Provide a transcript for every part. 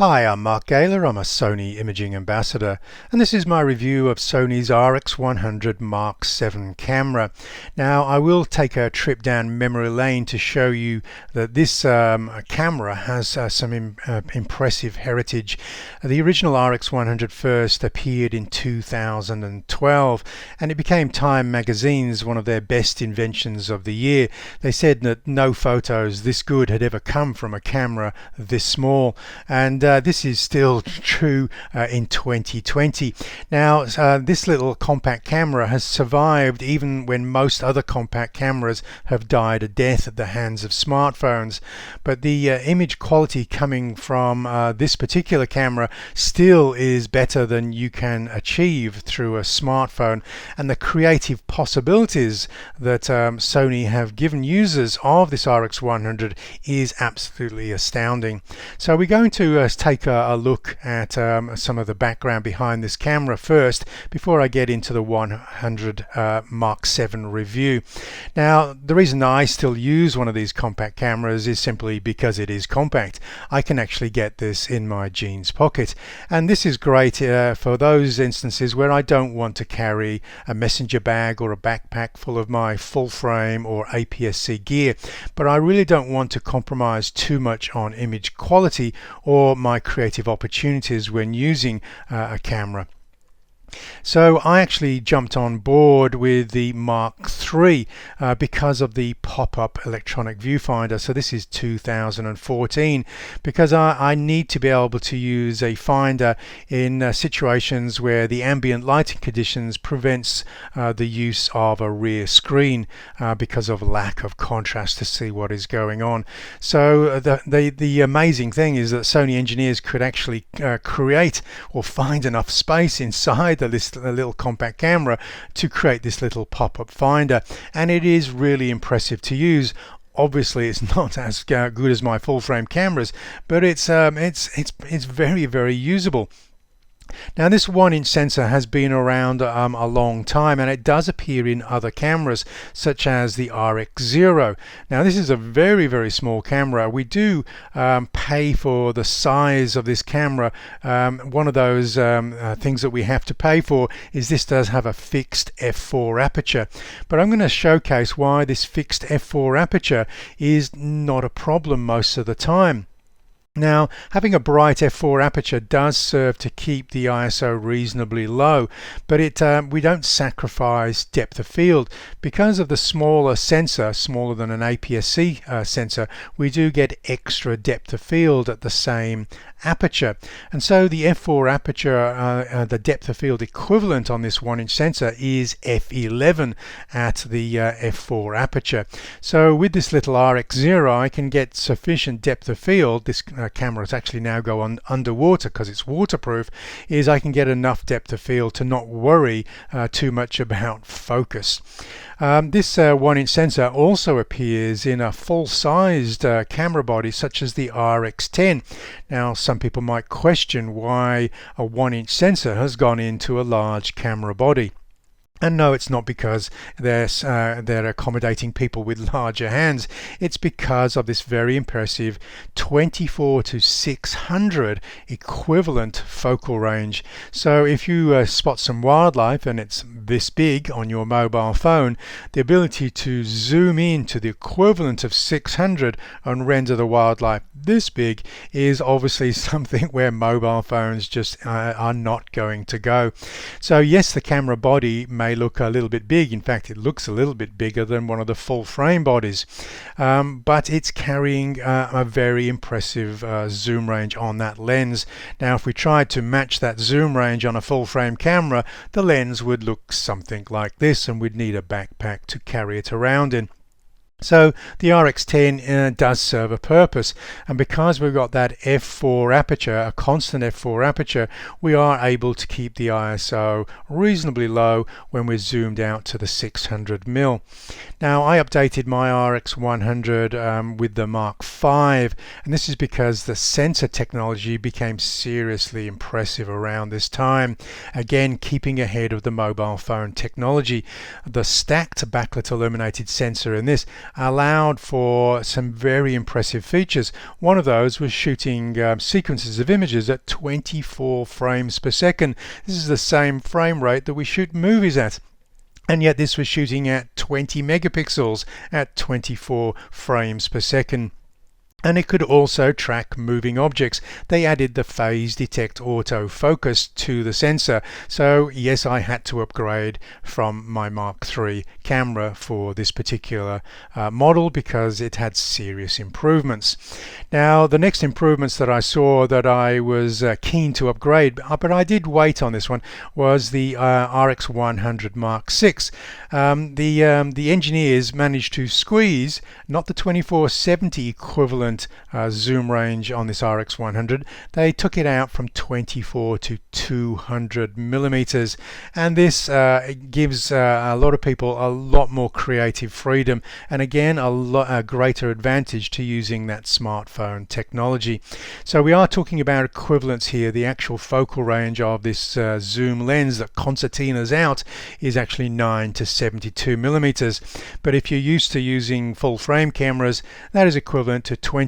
Hi, I'm Mark Gaylor. I'm a Sony imaging ambassador, and this is my review of Sony's RX100 Mark 7 camera. Now, I will take a trip down memory lane to show you that this camera has some impressive heritage. The original RX100 first appeared in 2012, and it became Time magazine's one of their best inventions of the year. They said that no photos this good had ever come from a camera this small, and this is still true in 2020. Now, this little compact camera has survived even when most other compact cameras have died a death at the hands of smartphones. But the image quality coming from this particular camera still is better than you can achieve through a smartphone, and the creative possibilities that Sony have given users of this RX100 is absolutely astounding. So we're going to take a look at some of the background behind this camera first before I get into the 100 Mark 7 review. Now, the reason I still use one of these compact cameras is simply because it is compact. I can actually get this in my jeans pocket, and this is great for those instances where I don't want to carry a messenger bag or a backpack full of my full frame or APS-C gear, but I really don't want to compromise too much on image quality or my creative opportunities when using a camera. So I actually jumped on board with the Mark III because of the pop-up electronic viewfinder. So this is 2014, because I need to be able to use a finder in situations where the ambient lighting conditions prevents the use of a rear screen because of lack of contrast to see what is going on. So the amazing thing is that Sony engineers could actually create or find enough space inside this little compact camera to create this little pop-up finder, and it is really impressive to use. Obviously, it's not as good as my full-frame cameras, but it's very, very usable. Now, this 1-inch sensor has been around a long time, and it does appear in other cameras such as the RX0. Now, this is a very, very small camera. We do pay for the size of this camera. One of those things that we have to pay for is this does have a fixed f4 aperture, but I'm going to showcase why this fixed f4 aperture is not a problem most of the time. Now, having a bright f4 aperture does serve to keep the ISO reasonably low, but we don't sacrifice depth of field. Because of the smaller sensor, smaller than an APS-C sensor, we do get extra depth of field at the same aperture. And so the f4 aperture, the depth of field equivalent on this 1-inch sensor is f11 at the f4 aperture. So with this little RX0, I can get sufficient depth of field. This camera is actually now go on underwater because it's waterproof. I can get enough depth of field to not worry too much about focus. This 1-inch sensor also appears in a full-sized camera body such as the RX10. Now, some people might question why a 1-inch sensor has gone into a large camera body. And no, it's not because they're accommodating people with larger hands. It's because of this very impressive 24 to 600 equivalent focal range. So if you spot some wildlife and it's this big on your mobile phone, the ability to zoom in to the equivalent of 600 and render the wildlife this big is obviously something where mobile phones just are not going to go. So yes, the camera body may look a little bit big. In fact, it looks a little bit bigger than one of the full frame bodies, but it's carrying a very impressive zoom range on that lens. Now, if we tried to match that zoom range on a full frame camera, the lens would look something like this, and we'd need a backpack to carry it around in. So the RX10 does serve a purpose, and because we've got that f4 aperture, a constant f4 aperture, we are able to keep the ISO reasonably low when we're zoomed out to the 600mm. Now, I updated my RX100 with the Mark V, and this is because the sensor technology became seriously impressive around this time, again keeping ahead of the mobile phone technology. The stacked backlit illuminated sensor in this allowed for some very impressive features. One of those was shooting sequences of images at 24 frames per second. This is the same frame rate that we shoot movies at. And yet this was shooting at 20 megapixels at 24 frames per second. And it could also track moving objects. They added the phase detect autofocus to the sensor. So yes, I had to upgrade from my Mark III camera for this particular model because it had serious improvements. Now the next improvements that I saw that I was keen to upgrade, but I did wait on this one, was the RX100 Mark 6. The engineers managed to squeeze not the 2470 equivalent zoom range on this RX100. They took it out from 24 to 200 millimeters, and this gives a lot of people a lot more creative freedom, and again a greater advantage to using that smartphone technology. So we are talking about equivalents here. The actual focal range of this zoom lens that concertinas out is actually 9 to 72 millimeters, but if you're used to using full frame cameras, that is equivalent to 24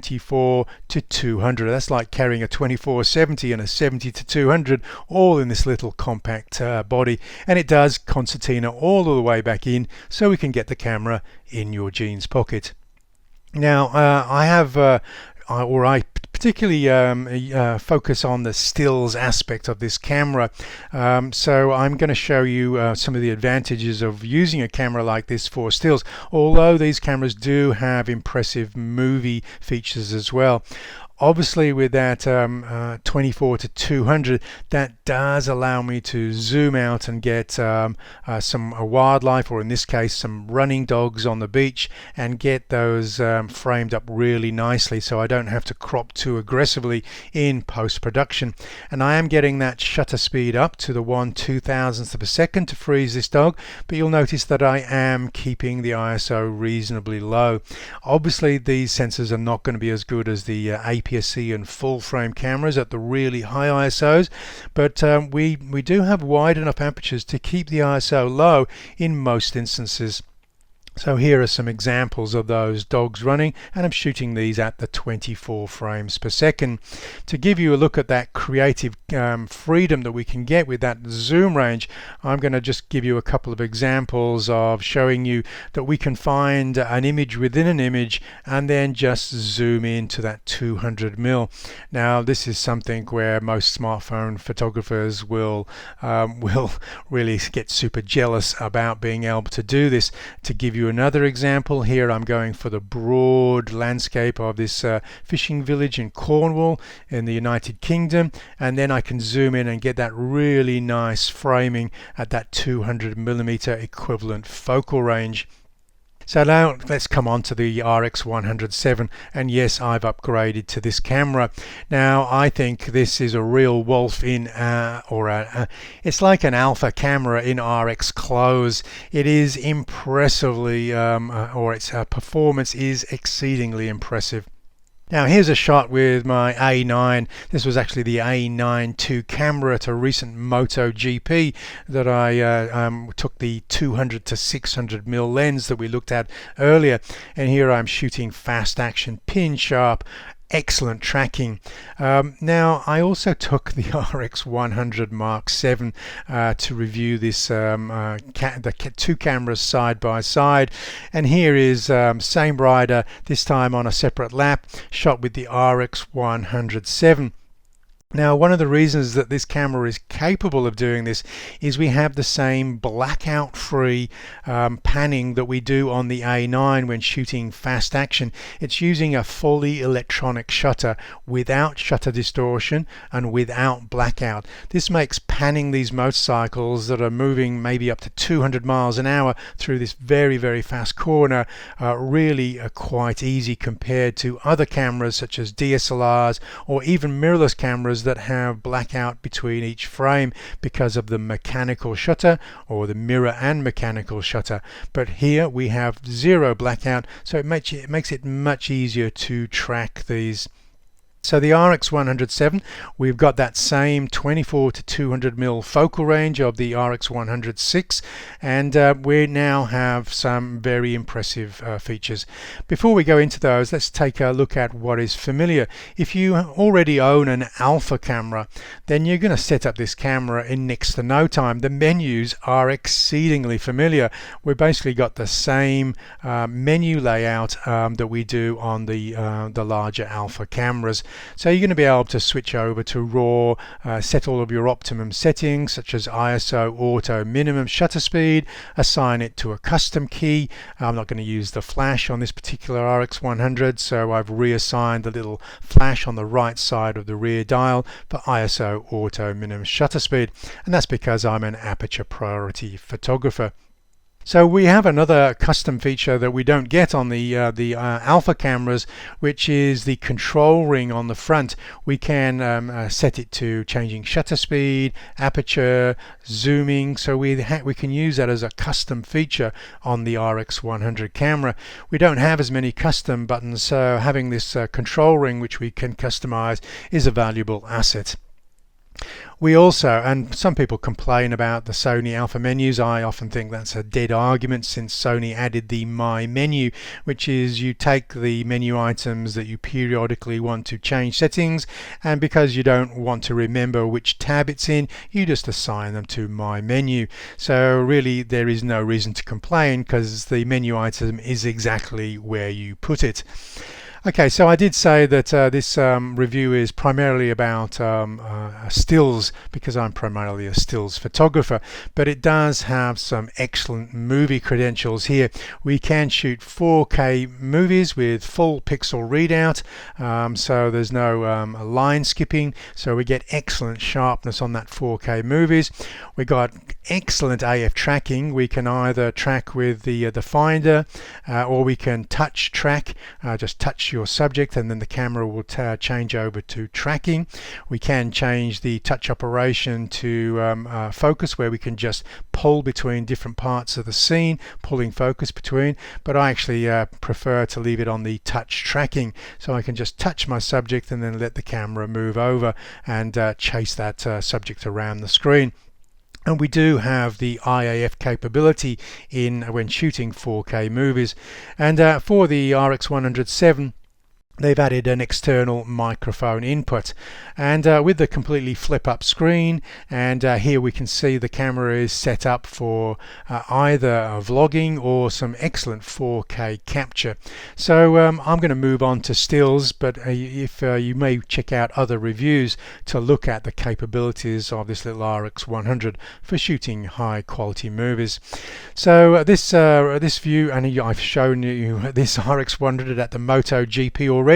to 200. That's like carrying a 2470 and a 70 to 200 all in this little compact body, and it does concertina all the way back in, so we can get the camera in your jeans pocket. Now I particularly focus on the stills aspect of this camera, so I'm going to show you some of the advantages of using a camera like this for stills, although these cameras do have impressive movie features as well. Obviously with that 24 to 200, that does allow me to zoom out and get some wildlife, or in this case some running dogs on the beach, and get those framed up really nicely, so I don't have to crop too aggressively in post-production. And I am getting that shutter speed up to the 1/2000th of a second to freeze this dog, but you'll notice that I am keeping the ISO reasonably low. Obviously these sensors are not going to be as good as the APS-C and full frame cameras at the really high ISOs, but we do have wide enough apertures to keep the ISO low in most instances. So here are some examples of those dogs running, and I'm shooting these at the 24 frames per second. To give you a look at that creative freedom that we can get with that zoom range, I'm going to just give you a couple of examples of showing you that we can find an image within an image and then just zoom into that 200 mil. Now this is something where most smartphone photographers will really get super jealous about being able to do this. To give you another example, here I'm going for the broad landscape of this fishing village in Cornwall in the United Kingdom, and then I can zoom in and get that really nice framing at that 200 millimeter equivalent focal range. So now let's come on to the RX100M7, and yes, I've upgraded to this camera. Now I think this is a real wolf in it's like an alpha camera in RX clothes. It is impressively its performance is exceedingly impressive. Now here's a shot with my A9. This was actually the A9 II camera at a recent MotoGP that I took the 200 to 600 mil lens that we looked at earlier, and here I'm shooting fast action, pin sharp, excellent tracking. Now I also took the RX100 Mark 7 to review this the two cameras side by side, and here is same rider, this time on a separate lap, shot with the RX100M7. Now one of the reasons that this camera is capable of doing this is we have the same blackout free panning that we do on the A9 when shooting fast action. It's using a fully electronic shutter without shutter distortion and without blackout. This makes panning these motorcycles that are moving maybe up to 200 miles an hour through this very, very fast corner really quite easy compared to other cameras such as DSLRs or even mirrorless cameras that have blackout between each frame because of the mechanical shutter or the mirror and mechanical shutter. But here we have zero blackout, so it makes it much easier to track these. So the RX100M7, we've got that same 24 to 200mm focal range of the RX100Vii, and we now have some very impressive features. Before we go into those, let's take a look at what is familiar. If you already own an alpha camera, then you're going to set up this camera in next to no time. The menus are exceedingly familiar. We've basically got the same menu layout that we do on the larger alpha cameras. So you're going to be able to switch over to RAW, set all of your optimum settings such as ISO, auto, minimum shutter speed, assign it to a custom key. I'm not going to use the flash on this particular RX100, so I've reassigned the little flash on the right side of the rear dial for ISO, auto, minimum shutter speed, and that's because I'm an aperture priority photographer. So we have another custom feature that we don't get on the alpha cameras, which is the control ring on the front. We can set it to changing shutter speed, aperture, zooming, so we can use that as a custom feature on the RX100 camera. We don't have as many custom buttons, so having this control ring which we can customize is a valuable asset. We also, and some people complain about the Sony alpha menus. I often think that's a dead argument, since Sony added the My menu, which is you take the menu items that you periodically want to change settings, and because you don't want to remember which tab it's in, you just assign them to My menu. So really there is no reason to complain, because the menu item is exactly where you put it. Okay, so I did say that this review is primarily about stills, because I'm primarily a stills photographer, but it does have some excellent movie credentials here. We can shoot 4K movies with full pixel readout, so there's no line skipping, so we get excellent sharpness on that 4K movies. We got excellent AF tracking. We can either track with the finder, or we can touch track, just touch your subject and then the camera will change over to tracking. We can change the touch operation to focus, where we can just pull between different parts of the scene, pulling focus between, but I actually prefer to leave it on the touch tracking, so I can just touch my subject and then let the camera move over and chase that subject around the screen. And we do have the IAF capability when shooting 4K movies. And for the RX100M7, they've added an external microphone input, and with the completely flip up screen, and here we can see the camera is set up for either vlogging or some excellent 4K capture. So I'm going to move on to stills, but if you may check out other reviews to look at the capabilities of this little RX100 for shooting high quality movies. So this view, and I've shown you this RX100 at the MotoGP already,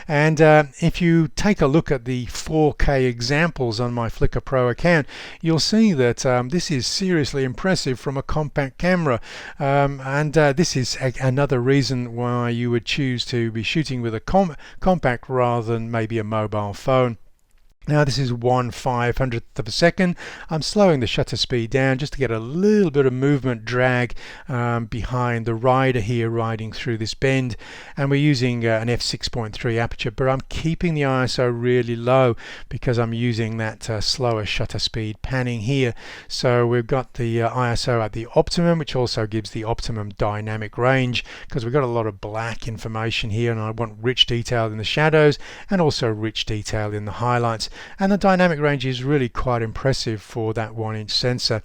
and if you take a look at the 4K examples on my Flickr Pro account, you'll see that this is seriously impressive from a compact camera, and this is another reason why you would choose to be shooting with a compact rather than maybe a mobile phone. Now this is 1/500th of a second. I'm slowing the shutter speed down just to get a little bit of movement drag behind the rider here riding through this bend, and we're using an f6.3 aperture, but I'm keeping the ISO really low because I'm using that slower shutter speed panning here. So we've got the ISO at the optimum, which also gives the optimum dynamic range, because we've got a lot of black information here and I want rich detail in the shadows and also rich detail in the highlights. And the dynamic range is really quite impressive for that 1-inch sensor.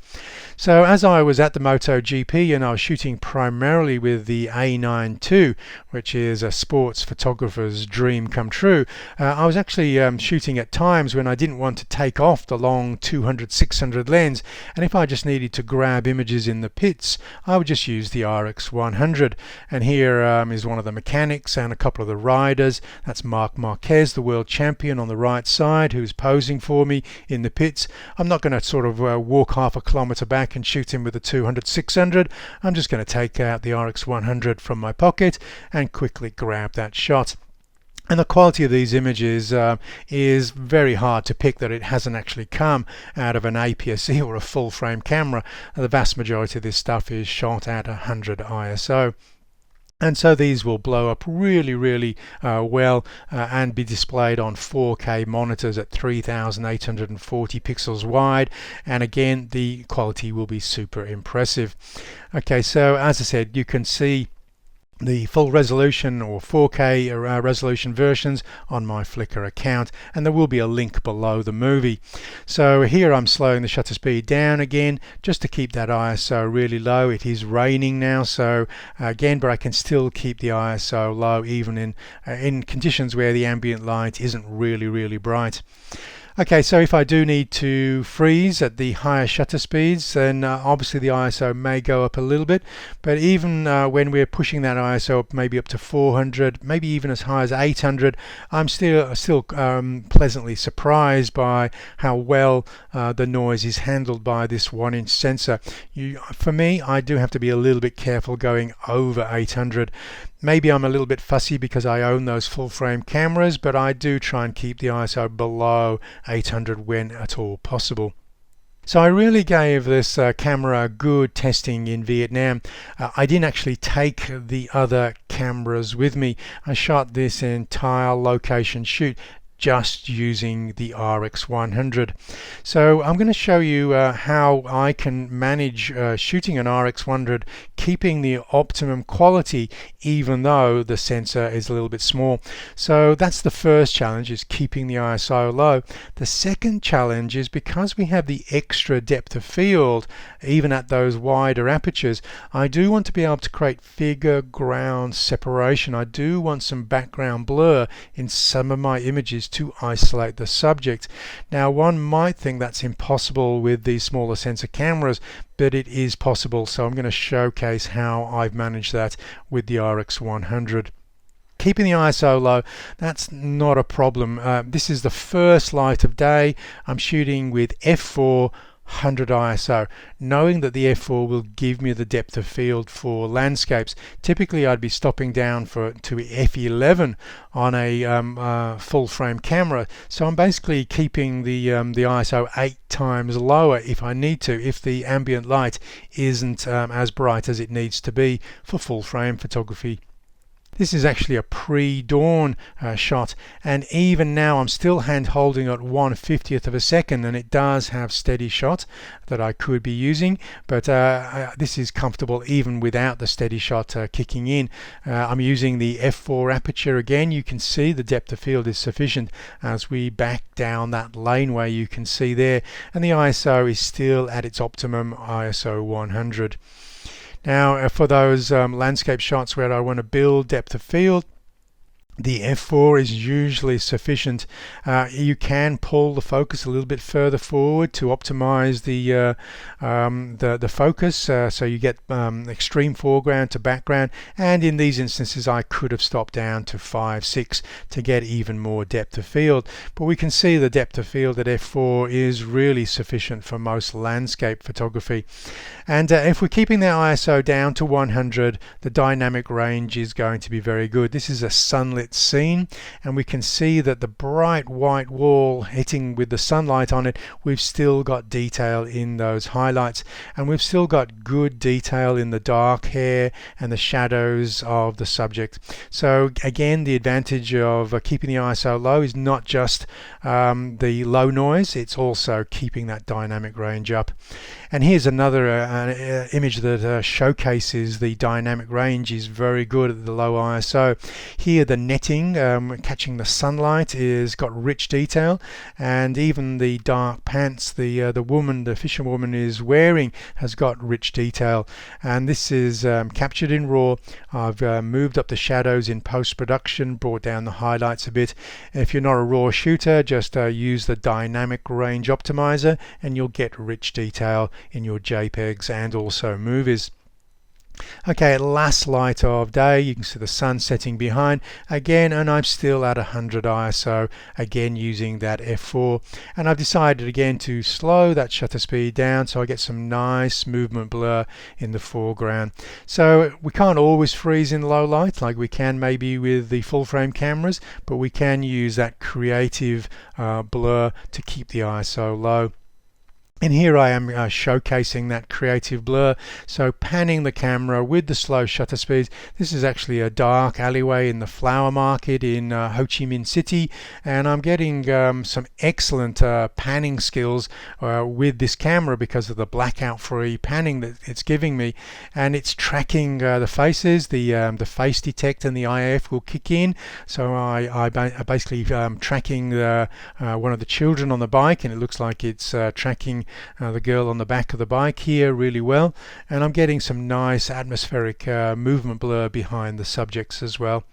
So as I was at the MotoGP and I was shooting primarily with the A9 II, which is a sports photographer's dream come true, I was actually shooting at times when I didn't want to take off the long 200-600 lens, and if I just needed to grab images in the pits, I would just use the RX100. And here is one of the mechanics and a couple of the riders. That's Marc Marquez, the world champion, on the right side, who's posing for me in the pits. I'm not going to sort of walk half a kilometer back and shoot him with a 200-600. I'm just going to take out the RX100 from my pocket and quickly grab that shot. And the quality of these images is very hard to pick that it hasn't actually come out of an APS-C or a full frame camera. The vast majority of this stuff is shot at 100 ISO. And so these will blow up really well and be displayed on 4K monitors at 3840 pixels wide, and again the quality will be super impressive. Okay, so as I said, you can see the full resolution or 4K resolution versions on my Flickr account, and there will be a link below the movie. So here I'm slowing the shutter speed down again just to keep that ISO really low. It is raining now, so again, but I can still keep the ISO low even in conditions where the ambient light isn't really bright. Okay, so if I do need to freeze at the higher shutter speeds, then obviously the ISO may go up a little bit, but even when we're pushing that ISO up maybe up to 400, maybe even as high as 800, I'm still pleasantly surprised by how well the noise is handled by this 1-inch sensor. For me, I do have to be a little bit careful going over 800. Maybe I'm a little bit fussy because I own those full frame cameras, but I do try and keep the ISO below 800 when at all possible. So I really gave this camera good testing in Vietnam. I didn't actually take the other cameras with me. I shot this entire location shoot just using the RX100. So I'm going to show you how I can manage shooting an RX100 keeping the optimum quality even though the sensor is a little bit small. So that's the first challenge, is keeping the ISO low. The second challenge is because we have the extra depth of field even at those wider apertures, I do want to be able to create figure-ground separation. I do want some background blur in some of my images to isolate the subject. Now one might think that's impossible with these smaller sensor cameras, but it is possible, so I'm going to showcase how I've managed that with the RX100. Keeping the ISO low, that's not a problem. This is the first light of day. I'm shooting with f4 100 ISO, knowing that the f4 will give me the depth of field for landscapes. Typically I'd be stopping down to f11 on a full frame camera, so I'm basically keeping the ISO 8 times lower if I need to, if the ambient light isn't as bright as it needs to be for full frame photography. This is actually a pre-dawn shot, and even now I'm still hand holding at 1/50th of a second, and it does have steady shot that I could be using, but this is comfortable even without the steady shot kicking in. I'm using the f4 aperture again. You can see the depth of field is sufficient as we back down that laneway, you can see there, and the ISO is still at its optimum, ISO 100. Now for those landscape shots where I want to build depth of field, the f4 is usually sufficient. You can pull the focus a little bit further forward to optimize the focus, so you get extreme foreground to background, and in these instances I could have stopped down to 5/6 to get even more depth of field, but we can see the depth of field at f4 is really sufficient for most landscape photography. And if we're keeping the ISO down to 100, the dynamic range is going to be very good. This is a sunlit scene, and we can see that the bright white wall hitting with the sunlight on it, we've still got detail in those highlights, and we've still got good detail in the dark hair and the shadows of the subject. So again, the advantage of keeping the ISO low is not just the low noise, it's also keeping that dynamic range up. And here's another image that showcases the dynamic range is very good at the low ISO. Here the netting catching the sunlight is got rich detail, and even the dark pants the fisherwoman is wearing has got rich detail, and this is captured in RAW. I've moved up the shadows in post-production, brought down the highlights a bit. If you're not a RAW shooter, just use the dynamic range optimizer and you'll get rich detail in your JPEGs and also movies. Okay, last light of day, you can see the sun setting behind again, and I'm still at 100 ISO, again using that f4, and I've decided again to slow that shutter speed down so I get some nice movement blur in the foreground. So we can't always freeze in low light like we can maybe with the full frame cameras, but we can use that creative blur to keep the ISO low. And here I am showcasing that creative blur. So panning the camera with the slow shutter speeds. This is actually a dark alleyway in the flower market in Ho Chi Minh City, and I'm getting some excellent panning skills with this camera because of the blackout free panning that it's giving me, and it's tracking the faces. The face detect and the IF will kick in, so I basically tracking one of the children on the bike, and it looks like it's tracking the girl on the back of the bike here really well, and I'm getting some nice atmospheric movement blur behind the subjects as well.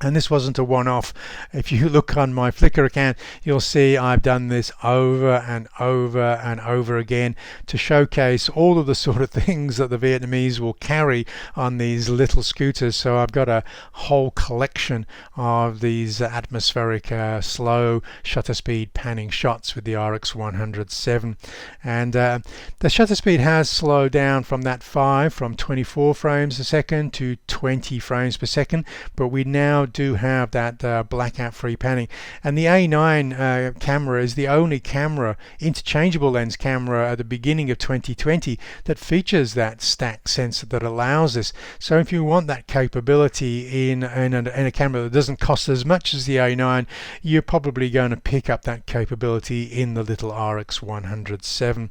And this wasn't a one-off. If you look on my Flickr account, you'll see I've done this over and over and over again to showcase all of the sort of things that the Vietnamese will carry on these little scooters. So I've got a whole collection of these atmospheric slow shutter speed panning shots with the RX100M7. And the shutter speed has slowed down from that 24 frames a second to 20 frames per second, but we now do have that blackout free panning, and the A9 camera is the only camera, interchangeable lens camera at the beginning of 2020 that features that stack sensor that allows this. So if you want that capability in a camera that doesn't cost as much as the A9, you're probably going to pick up that capability in the little RX100M7.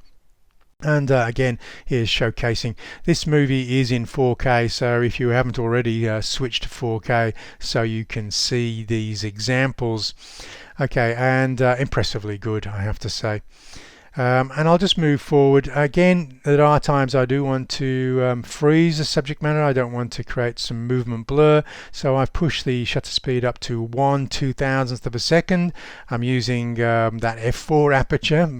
And again, here's showcasing. This movie is in 4K, so if you haven't already, switch to 4K so you can see these examples. Okay, and impressively good, I have to say. And I'll just move forward. Again, there are times I do want to freeze the subject matter. I don't want to create some movement blur, so I've pushed the shutter speed up to 1/2000th of a second. I'm using that f4 aperture.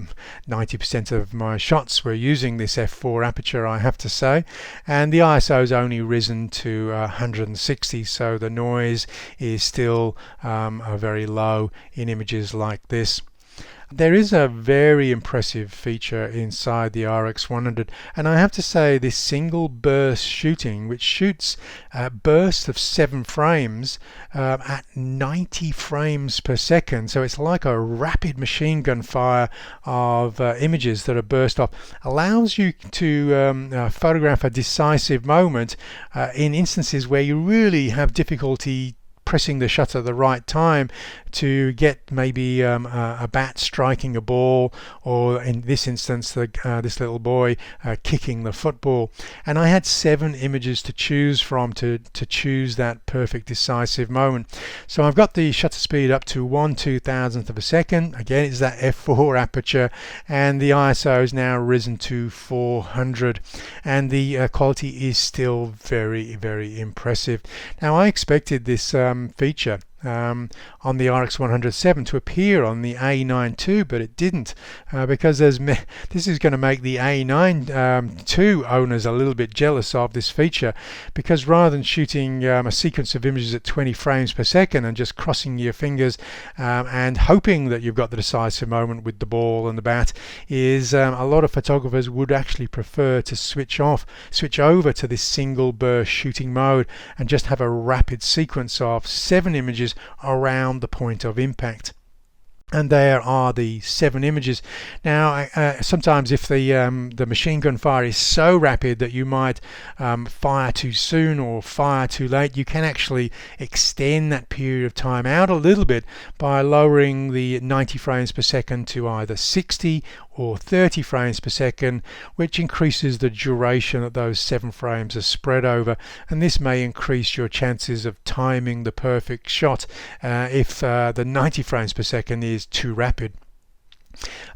90% of my shots were using this f4 aperture, I have to say, and the ISO's only risen to 160, so the noise is still very low in images like this. There is a very impressive feature inside the RX100, and I have to say this single burst shooting, which shoots a burst of 7 frames at 90 frames per second, so it's like a rapid machine gun fire of images that are burst off, allows you to photograph a decisive moment in instances where you really have difficulty pressing the shutter at the right time to get maybe a bat striking a ball, or in this instance this little boy kicking the football. And I had 7 images to choose from to choose that perfect decisive moment. So I've got the shutter speed up to 1/2000th of a second. Again, it's that f4 aperture, and the ISO is now risen to 400, and the quality is still very, very impressive. Now I expected this feature on the RX100M7 to appear on the A9 too, but it didn't, because this is going to make the A9 II owners a little bit jealous of this feature, because rather than shooting a sequence of images at 20 frames per second and just crossing your fingers and hoping that you've got the decisive moment with the ball and the bat, is a lot of photographers would actually prefer to switch over to this single burst shooting mode and just have a rapid sequence of 7 images around the point of impact. And there are the 7 images. Now, sometimes if the machine gun fire is so rapid that you might fire too soon or fire too late, you can actually extend that period of time out a little bit by lowering the 90 frames per second to either 60 or 30 frames per second, which increases the duration that those 7 frames are spread over, and this may increase your chances of timing the perfect shot if the 90 frames per second is too rapid.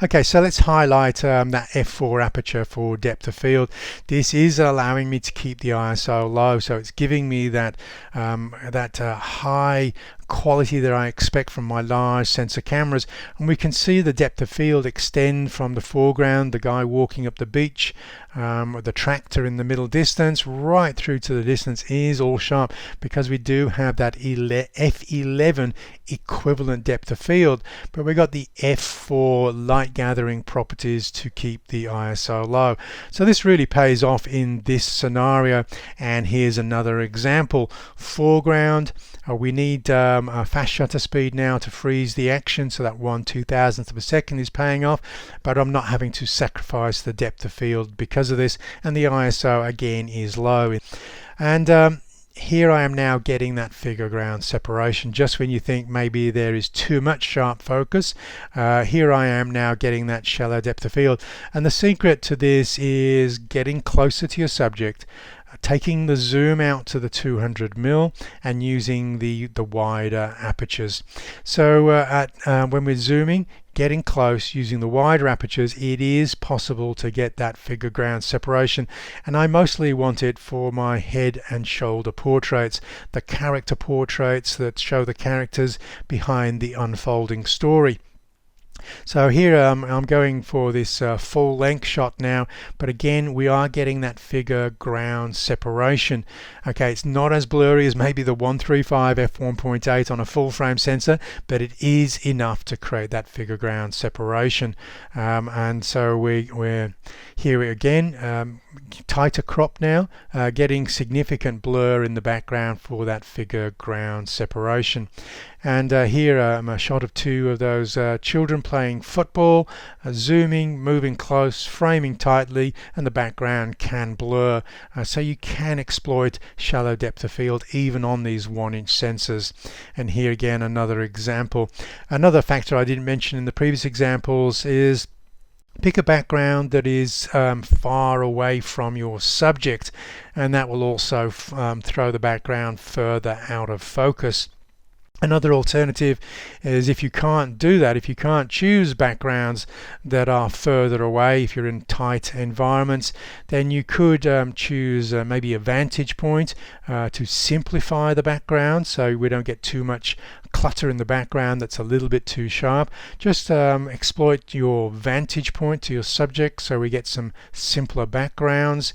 Okay, so let's highlight that f4 aperture for depth of field. This is allowing me to keep the ISO low, so it's giving me that high quality that I expect from my large sensor cameras, and we can see the depth of field extend from the foreground, the guy walking up the beach, the tractor in the middle distance, right through to the distance is all sharp, because we do have that f11 equivalent depth of field, but we got the f4 light gathering properties to keep the ISO low. So this really pays off in this scenario, and here's another example. Foreground, we need a fast shutter speed now to freeze the action, so that 1/2000th of a second is paying off, but I'm not having to sacrifice the depth of field because of this, and the ISO again is low. And here I am now getting that figure ground separation. Just when you think maybe there is too much sharp focus, here I am now getting that shallow depth of field. And the secret to this is getting closer to your subject, taking the zoom out to the 200mm and using the wider apertures. So when we're zooming, getting close using the wider apertures, it is possible to get that figure ground separation, and I mostly want it for my head and shoulder portraits, the character portraits that show the characters behind the unfolding story. So here I'm going for this full length shot now, but again we are getting that figure ground separation. Okay, it's not as blurry as maybe the 135 f1.8 on a full frame sensor, but it is enough to create that figure ground separation. And so we're here again, tighter crop now, getting significant blur in the background for that figure ground separation. And here a shot of two of those children playing football, zooming, moving close, framing tightly, and the background can blur. So you can exploit shallow depth of field even on these 1-inch sensors. And here again another example. Another factor I didn't mention in the previous examples is pick a background that is far away from your subject, and that will also throw the background further out of focus. Another alternative is, if you can't do that, if you can't choose backgrounds that are further away, if you're in tight environments, then you could choose maybe a vantage point to simplify the background so we don't get too much clutter in the background that's a little bit too sharp. Just exploit your vantage point to your subject so we get some simpler backgrounds.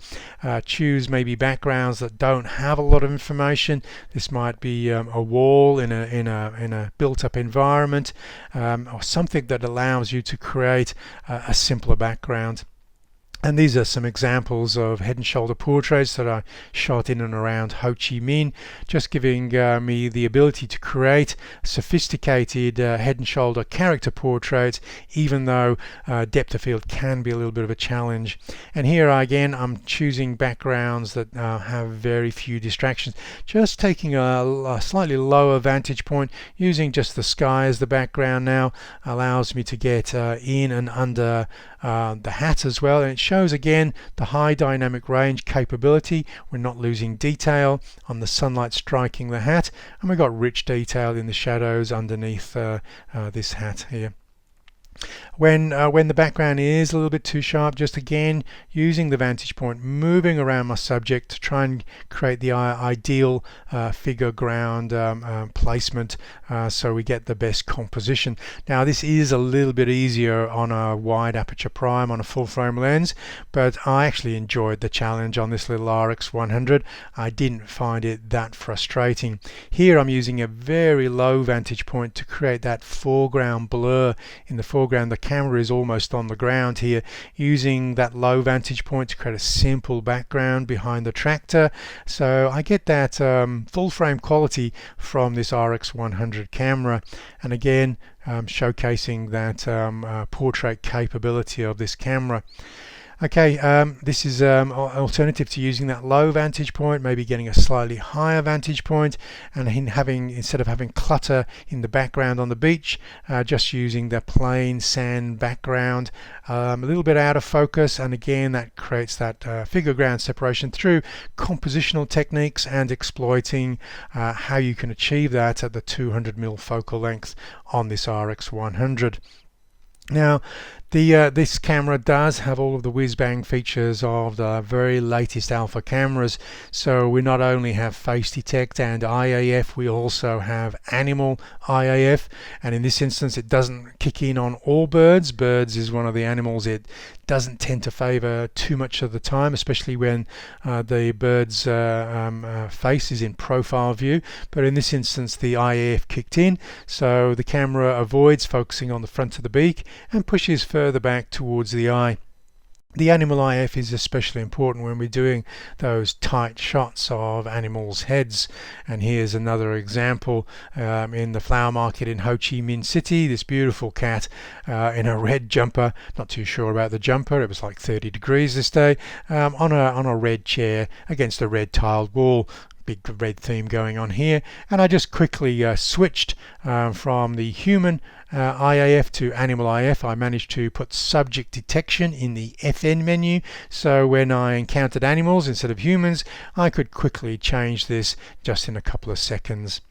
Choose maybe backgrounds that don't have a lot of information. This might be a wall in a built-up environment, or something that allows you to create a simpler background. And these are some examples of head and shoulder portraits that I shot in and around Ho Chi Minh, just giving me the ability to create sophisticated head and shoulder character portraits, even though depth of field can be a little bit of a challenge. And here again I'm choosing backgrounds that have very few distractions, just taking a slightly lower vantage point, using just the sky as the background now allows me to get in and under the hat as well, and it shows again the high dynamic range capability. We're not losing detail on the sunlight striking the hat, and we've got rich detail in the shadows underneath this hat here. When the background is a little bit too sharp, just again using the vantage point, moving around my subject to try and create the ideal figure ground placement so we get the best composition. Now this is a little bit easier on a wide aperture prime on a full frame lens, but I actually enjoyed the challenge on this little RX100. I didn't find it that frustrating. Here I'm using a very low vantage point to create that foreground blur in the foreground. The camera is almost on the ground here, using that low vantage point to create a simple background behind the tractor, so I get that full frame quality from this RX100 camera. And again showcasing that portrait capability of this camera. Okay, this is an alternative to using that low vantage point, maybe getting a slightly higher vantage point, and instead of having clutter in the background on the beach, just using the plain sand background, a little bit out of focus, and again that creates that figure ground separation through compositional techniques and exploiting how you can achieve that at the 200mm focal length on this RX100. Now, this camera does have all of the whiz-bang features of the very latest alpha cameras. So we not only have face detect and IAF, we also have animal IAF. And in this instance, it doesn't kick in on all birds. Birds is one of the animals it doesn't tend to favor too much of the time, especially when the bird's face is in profile view. But in this instance, the IAF kicked in, so the camera avoids focusing on the front of the beak and pushes further back towards the eye. The animal IF is especially important when we're doing those tight shots of animals' heads. And here's another example in the flower market in Ho Chi Minh City. This beautiful cat in a red jumper. Not too sure about the jumper. It was like 30 degrees this day. On a red chair against a red tiled wall. Big red theme going on here, and I just quickly switched from the human IAF to animal IF. I managed to put subject detection in the FN menu, so when I encountered animals instead of humans, I could quickly change this just in a couple of seconds.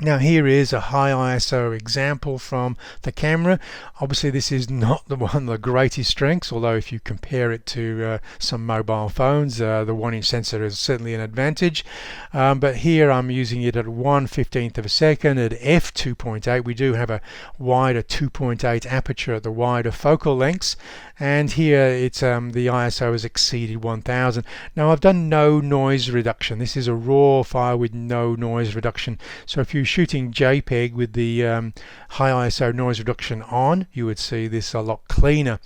Now here is a high ISO example from the camera. Obviously this is not one of the greatest strengths, although if you compare it to some mobile phones, the 1-inch sensor is certainly an advantage. But here I'm using it at 1/15th of a second at f2.8. We do have a wider 2.8 aperture at the wider focal lengths, and here it's the ISO has exceeded 1000. Now I've done no noise reduction. This is a raw file with no noise reduction. So if you're shooting JPEG with the high ISO noise reduction on, you would see this a lot cleaner.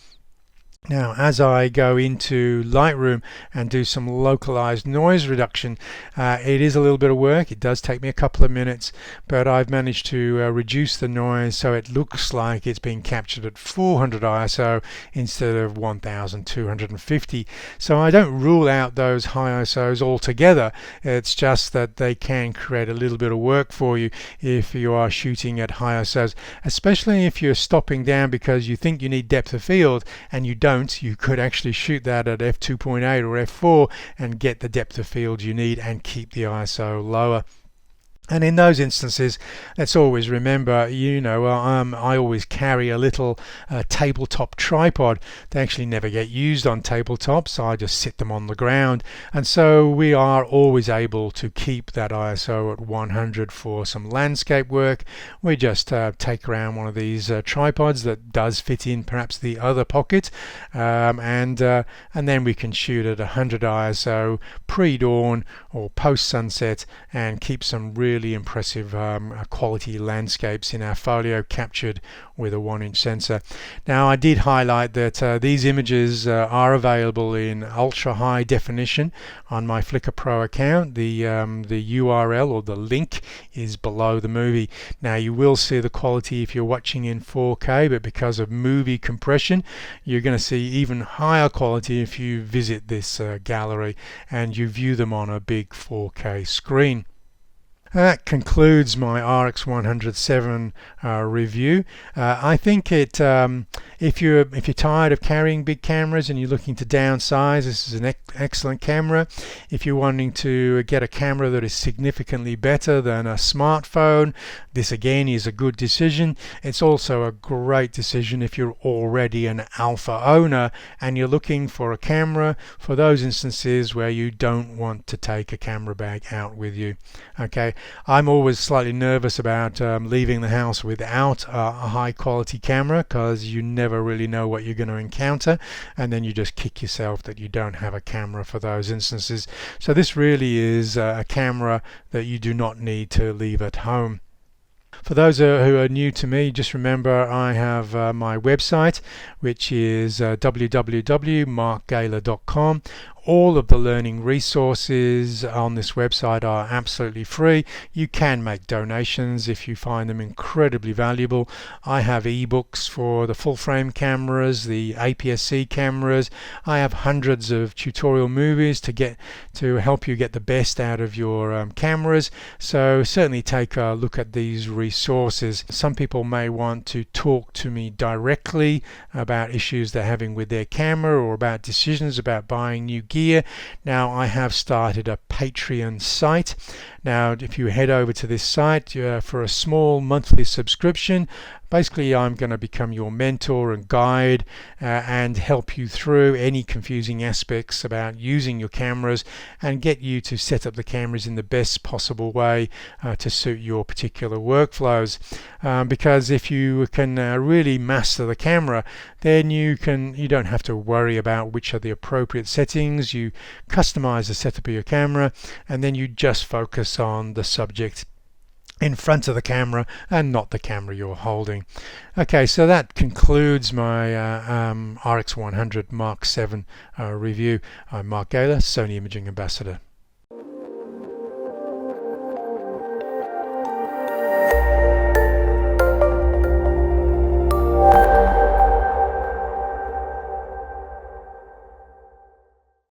Now, as I go into Lightroom and do some localized noise reduction, it is a little bit of work. It does take me a couple of minutes, but I've managed to reduce the noise so it looks like it's being captured at 400 ISO instead of 1250. So I don't rule out those high ISOs altogether. It's just that they can create a little bit of work for you if you are shooting at high ISOs, especially if you're stopping down because you think you need depth of field and you don't. You could actually shoot that at f2.8 or f4 and get the depth of field you need and keep the ISO lower. And in those instances, let's always remember, I always carry a little tabletop tripod. They actually never get used on tabletops, so I just sit them on the ground. And so we are always able to keep that ISO at 100 for some landscape work. We just take around one of these tripods that does fit in perhaps the other pocket, and then we can shoot at 100 ISO pre-dawn or post-sunset and keep some really impressive quality landscapes in our folio captured with a 1-inch sensor. Now I did highlight that these images are available in ultra high definition on my Flickr Pro account. The URL or the link is below the movie. Now you will see the quality if you're watching in 4K, but because of movie compression you're going to see even higher quality if you visit this gallery and you view them on a big 4K screen. That concludes my RX100M7 review. I think if you're tired of carrying big cameras and you're looking to downsize, this is an excellent camera. If you're wanting to get a camera that is significantly better than a smartphone, this again is a good decision. It's also a great decision if you're already an alpha owner and you're looking for a camera for those instances where you don't want to take a camera bag out with you. Okay. I'm always slightly nervous about leaving the house without a high quality camera because you never really know what you're going to encounter, and then you just kick yourself that you don't have a camera for those instances. So this really is a camera that you do not need to leave at home. For those who are new to me, just remember I have my website, which is www.markgaylor.com. All of the learning resources on this website are absolutely free. You can make donations if you find them incredibly valuable. I have ebooks for the full frame cameras, the APS-C cameras. I have hundreds of tutorial movies to help you get the best out of your cameras. So certainly take a look at these resources. Some people may want to talk to me directly about issues they're having with their camera or about decisions about buying new gear. Now I have started a Patreon site. Now if you head over to this site for a small monthly subscription, basically I'm going to become your mentor and guide and help you through any confusing aspects about using your cameras and get you to set up the cameras in the best possible way to suit your particular workflows. Because if you can really master the camera, then you don't have to worry about which are the appropriate settings. You customize the setup of your camera and then you just focus on the subject in front of the camera and not the camera you're holding. Okay, so that concludes my RX100 Mark 7 review. I'm Mark Gaylor, Sony Imaging Ambassador.